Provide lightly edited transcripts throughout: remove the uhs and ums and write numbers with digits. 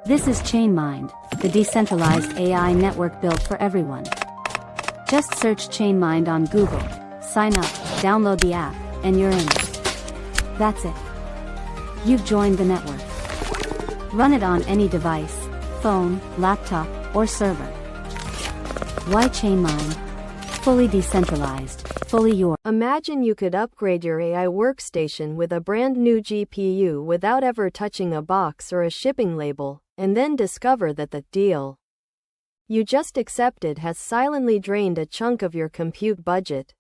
This is ChainMind, the decentralized AI network built for everyone. Just search ChainMind on Google, sign up, download the app, and you're in. That's it. You've joined the network. Run it on any device, phone, laptop, or server. Why ChainMind? Fully decentralized, fully yours. Imagine you could upgrade your AI workstation with a brand new GPU without ever touching a box or a shipping label, and then discover that the deal you just accepted has silently drained a chunk of your compute budget.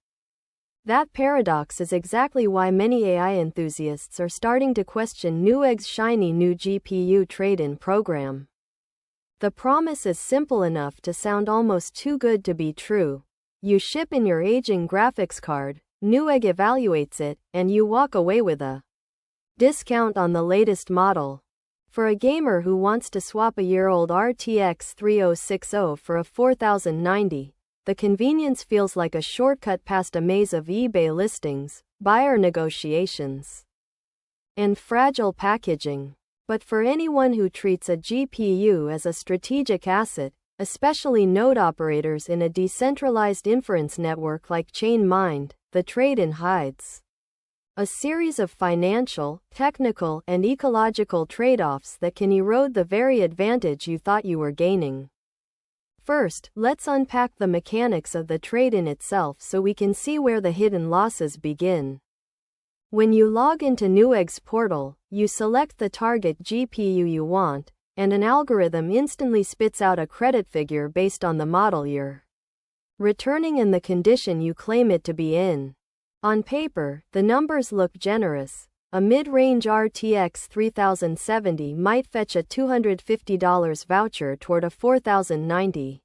That paradox is exactly why many AI enthusiasts are starting to question Newegg's shiny new GPU trade-in program. The promise is simple enough to sound almost too good to be true. You ship in your aging graphics card, Newegg evaluates it, and you walk away with a discount on the latest model. For a gamer who wants to swap a year-old RTX 3060 for a 4090, the convenience feels like a shortcut past a maze of eBay listings, buyer negotiations, and fragile packaging. But for anyone who treats a GPU as a strategic asset, especially node operators in a decentralized inference network like ChainMind, the trade-in hides a series of financial, technical, and ecological trade-offs that can erode the very advantage you thought you were gaining. First, let's unpack the mechanics of the trade-in itself so we can see where the hidden losses begin. When you log into Newegg's portal, you select the target GPU you want, and an algorithm instantly spits out a credit figure based on the model you're returning and the condition you claim it to be in. On paper, the numbers look generous. A mid-range RTX 3070 might fetch a $250 voucher toward a 4090.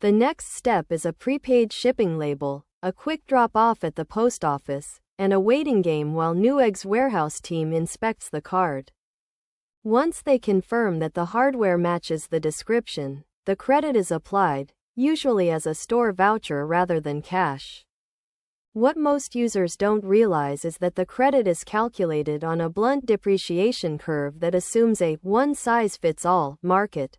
The next step is a prepaid shipping label, a quick drop-off at the post office, and a waiting game while Newegg's warehouse team inspects the card. Once they confirm that the hardware matches the description, the credit is applied, usually as a store voucher rather than cash. What most users don't realize is that the credit is calculated on a blunt depreciation curve that assumes a one-size-fits-all market.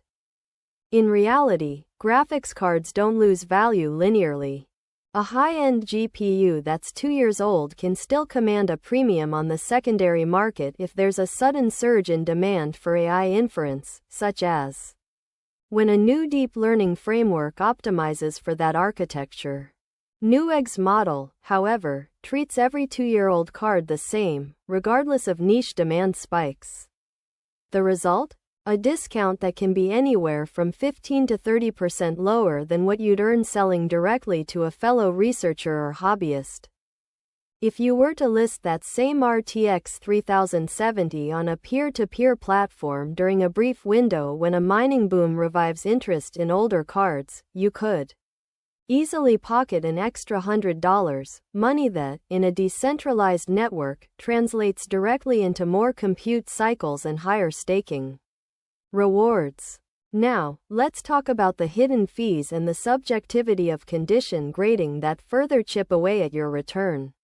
In reality, graphics cards don't lose value linearly. A high-end GPU that's 2 years old can still command a premium on the secondary market if there's a sudden surge in demand for AI inference, such as when a new deep learning framework optimizes for that architecture. Newegg's model, however, treats every 2-year-old card the same, regardless of niche demand spikes. The result? A discount that can be anywhere from 15 to 30% lower than what you'd earn selling directly to a fellow researcher or hobbyist. If you were to list that same RTX 3070 on a peer-to-peer platform during a brief window when a mining boom revives interest in older cards, you could easily pocket an extra $100, money that, in a decentralized network, translates directly into more compute cycles and higher staking rewards. Now, let's talk about the hidden fees and the subjectivity of condition grading that further chip away at your return.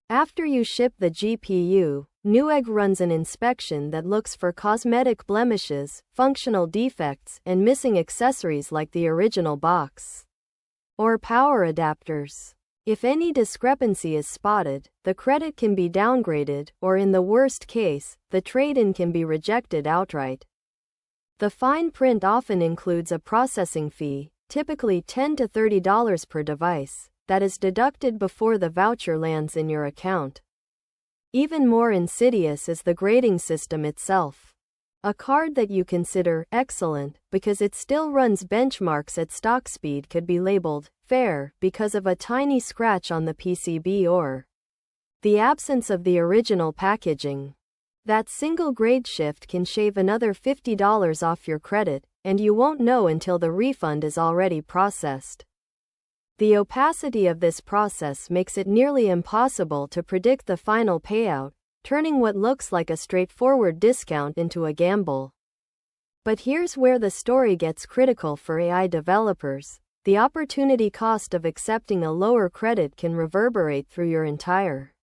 After you ship the GPU, Newegg runs an inspection that looks for cosmetic blemishes, functional defects, and missing accessories like the original box or power adapters. If any discrepancy is spotted, the credit can be downgraded, or in the worst case, the trade-in can be rejected outright. The fine print often includes a processing fee, typically $10 to $30 per device, that is deducted before the voucher lands in your account. Even more insidious is the grading system itself. A card that you consider excellent because it still runs benchmarks at stock speed could be labeled fair because of a tiny scratch on the PCB or the absence of the original packaging. That single grade shift can shave another $50 off your credit, and you won't know until the refund is already processed. The opacity of this process makes it nearly impossible to predict the final payout, turning what looks like a straightforward discount into a gamble. But here's where the story gets critical for AI developers. The opportunity cost of accepting a lower credit can reverberate through your entire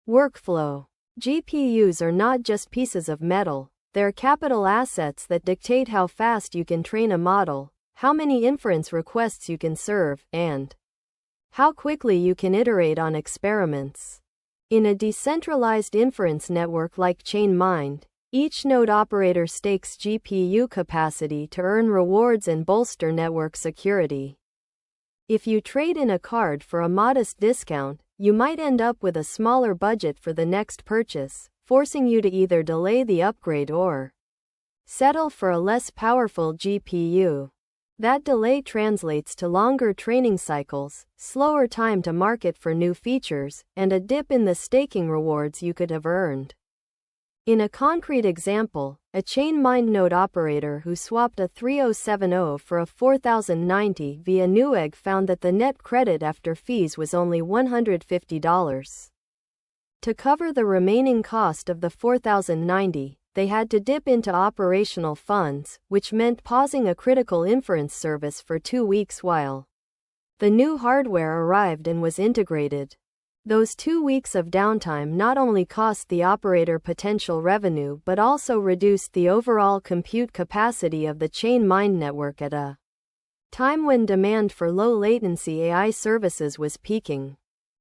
workflow. GPUs are not just pieces of metal, They're capital assets that dictate how fast you can train a model, how many inference requests you can serve, and how quickly you can iterate on experiments. In a decentralized inference network like ChainMind, each node operator stakes GPU capacity to earn rewards and bolster network security. If you trade in a card for a modest discount, you might end up with a smaller budget for the next purchase, forcing you to either delay the upgrade or settle for a less powerful GPU. That delay translates to longer training cycles, slower time to market for new features, and a dip in the staking rewards you could have earned. In a concrete example, a ChainMind node operator who swapped a 3070 for a 4090 via Newegg found that the net credit after fees was only $150. To cover the remaining cost of the 4090, they had to dip into operational funds, which meant pausing a critical inference service for 2 weeks while the new hardware arrived and was integrated. Those 2 weeks of downtime not only cost the operator potential revenue but also reduced the overall compute capacity of the ChainMind network at a time when demand for low-latency AI services was peaking.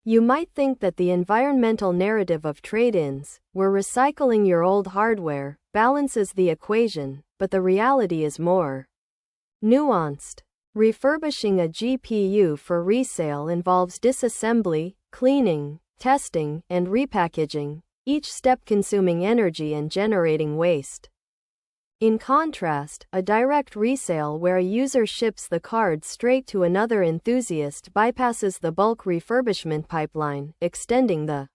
You might think that the environmental narrative of trade-ins, where recycling your old hardware, balances the equation, but the reality is more nuanced. Refurbishing a GPU for resale involves disassembly, cleaning, testing, and repackaging, each step consuming energy and generating waste. In contrast, a direct resale where a user ships the card straight to another enthusiast bypasses the bulk refurbishment pipeline, extending the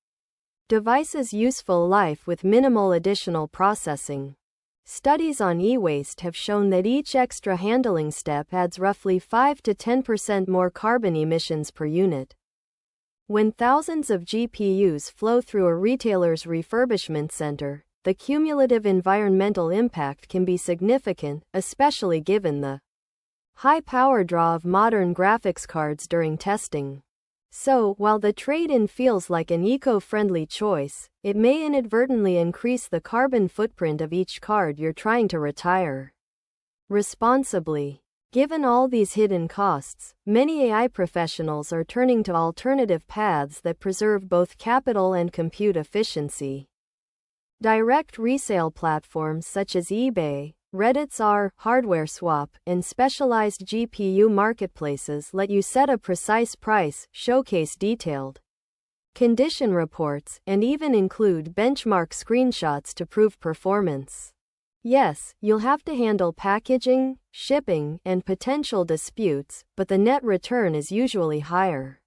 device's useful life with minimal additional processing. Studies on e-waste have shown that each extra handling step adds roughly 5 to 10% more carbon emissions per unit. When thousands of GPUs flow through a retailer's refurbishment center, the cumulative environmental impact can be significant, especially given the high power draw of modern graphics cards during testing. So, while the trade-in feels like an eco-friendly choice, it may inadvertently increase the carbon footprint of each card you're trying to retire responsibly. Given all these hidden costs, many AI professionals are turning to alternative paths that preserve both capital and compute efficiency. Direct resale platforms such as eBay, Reddit's hardware swap, and specialized GPU marketplaces let you set a precise price, showcase detailed condition reports, and even include benchmark screenshots to prove performance. Yes, you'll have to handle packaging, shipping, and potential disputes, but the net return is usually higher.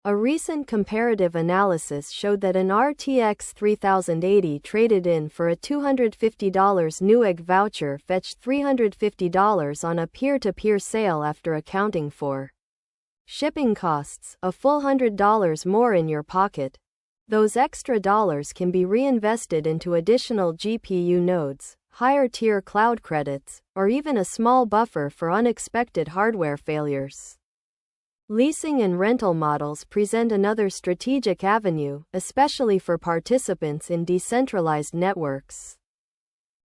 A recent comparative analysis showed that an RTX 3080 traded in for a $250 Newegg voucher fetched $350 on a peer-to-peer sale after accounting for shipping costs, a full $100 more in your pocket. Those extra dollars can be reinvested into additional GPU nodes, higher-tier cloud credits, or even a small buffer for unexpected hardware failures. Leasing and rental models present another strategic avenue, especially for participants in decentralized networks.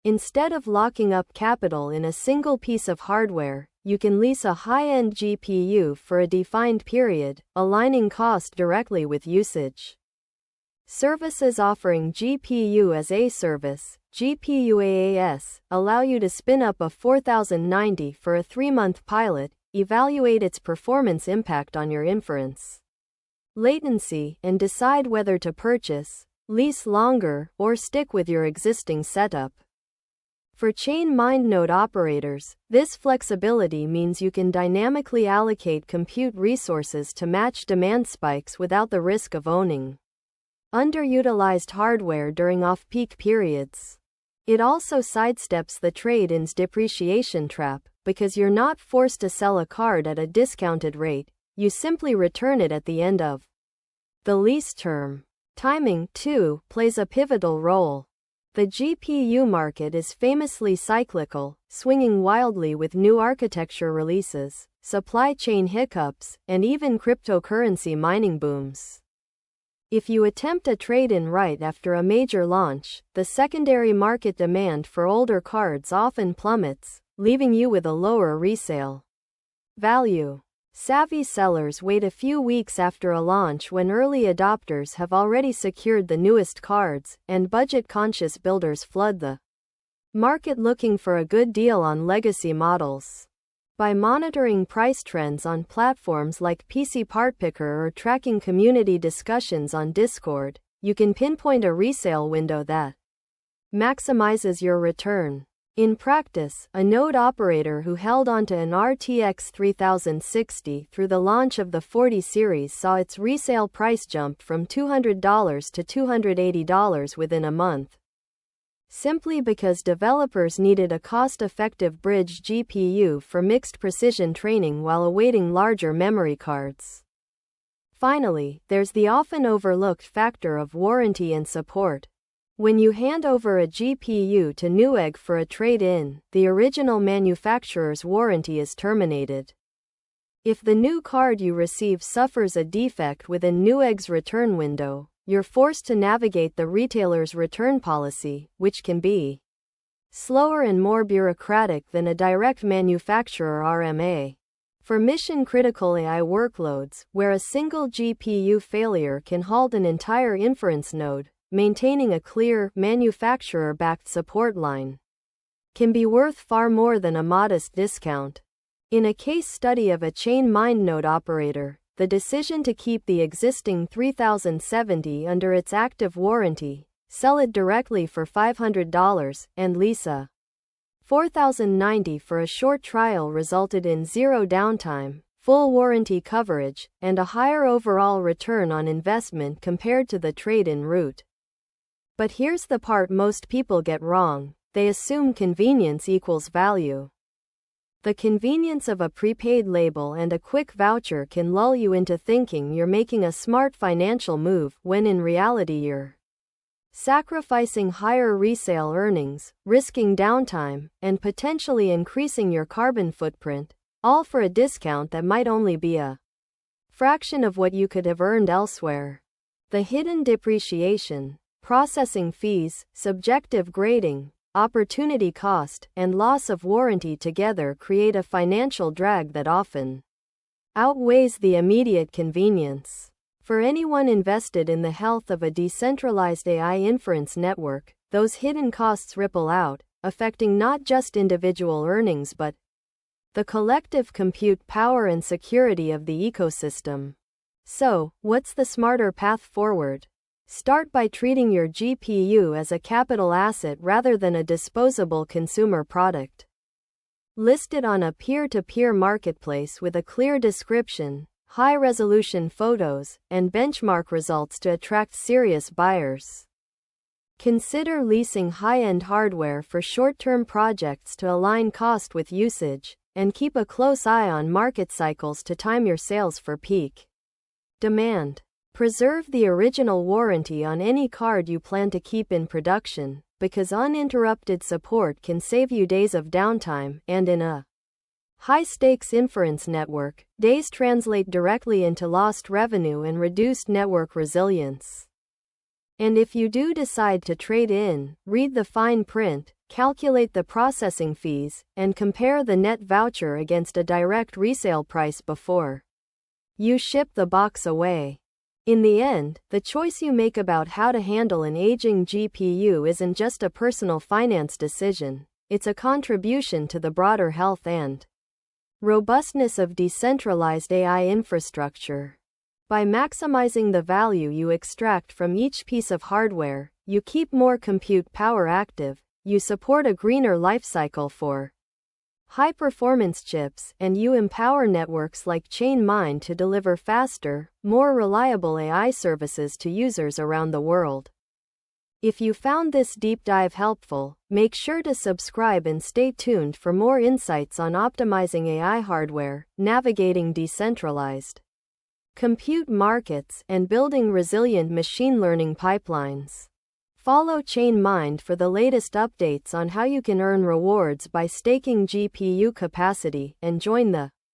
Instead of locking up capital in a single piece of hardware, you can lease a high-end GPU for a defined period, aligning cost directly with usage. Services offering GPU as a service, GPU AAS, allow you to spin up a 4090 for a 3-month pilot, evaluate its performance impact on your inference latency, and decide whether to purchase, lease longer, or stick with your existing setup. For ChainMind node operators, this flexibility means you can dynamically allocate compute resources to match demand spikes without the risk of owning underutilized hardware during off-peak periods. It also sidesteps the trade-in's depreciation trap, because you're not forced to sell a card at a discounted rate, you simply return it at the end of the lease term. Timing, too, plays a pivotal role. The GPU market is famously cyclical, swinging wildly with new architecture releases, supply chain hiccups, and even cryptocurrency mining booms. If you attempt a trade-in right after a major launch, the secondary market demand for older cards often plummets, leaving you with a lower resale value. Savvy sellers wait a few weeks after a launch when early adopters have already secured the newest cards, and budget-conscious builders flood the market looking for a good deal on legacy models. By monitoring price trends on platforms like PC Part Picker or tracking community discussions on Discord, you can pinpoint a resale window that maximizes your return. In practice, a node operator who held onto an RTX 3060 through the launch of the 40 series saw its resale price jump from $200 to $280 within a month, simply because developers needed a cost-effective bridge GPU for mixed precision training while awaiting larger memory cards. Finally, there's the often overlooked factor of warranty and support. When you hand over a GPU to Newegg for a trade-in, the original manufacturer's warranty is terminated. If the new card you receive suffers a defect within Newegg's return window, you're forced to navigate the retailer's return policy, which can be slower and more bureaucratic than a direct manufacturer RMA. For mission-critical AI workloads, where a single GPU failure can halt an entire inference node, maintaining a clear, manufacturer-backed support line can be worth far more than a modest discount. In a case study of a chain mind node operator, the decision to keep the existing 3070 under its active warranty, sell it directly for $500, and lease a 4090 for a short trial resulted in zero downtime, full warranty coverage, and a higher overall return on investment compared to the trade-in route. But here's the part most people get wrong: they assume convenience equals value. The convenience of a prepaid label and a quick voucher can lull you into thinking you're making a smart financial move when in reality you're sacrificing higher resale earnings, risking downtime, and potentially increasing your carbon footprint, all for a discount that might only be a fraction of what you could have earned elsewhere. The hidden depreciation, processing fees, subjective grading, opportunity cost, and loss of warranty together create a financial drag that often outweighs the immediate convenience. For anyone invested in the health of a decentralized AI inference network, those hidden costs ripple out, affecting not just individual earnings but the collective compute power and security of the ecosystem. So, what's the smarter path forward? Start by treating your GPU as a capital asset rather than a disposable consumer product. List it on a peer-to-peer marketplace with a clear description, high-resolution photos, and benchmark results to attract serious buyers. Consider leasing high-end hardware for short-term projects to align cost with usage, and keep a close eye on market cycles to time your sales for peak demand. Preserve the original warranty on any card you plan to keep in production, because uninterrupted support can save you days of downtime, and in a high-stakes inference network, days translate directly into lost revenue and reduced network resilience. And if you do decide to trade in, read the fine print, calculate the processing fees, and compare the net voucher against a direct resale price before you ship the box away. In the end, the choice you make about how to handle an aging GPU isn't just a personal finance decision, it's a contribution to the broader health and robustness of decentralized AI infrastructure. By maximizing the value you extract from each piece of hardware, you keep more compute power active, you support a greener lifecycle for high-performance chips, and you empower networks like Chainmind to deliver faster, more reliable AI services to users around the world. If you found this deep dive helpful, make sure to subscribe and stay tuned for more insights on optimizing AI hardware, navigating decentralized compute markets, and building resilient machine learning pipelines. Follow Chainmind for the latest updates on how you can earn rewards by staking GPU capacity, and join the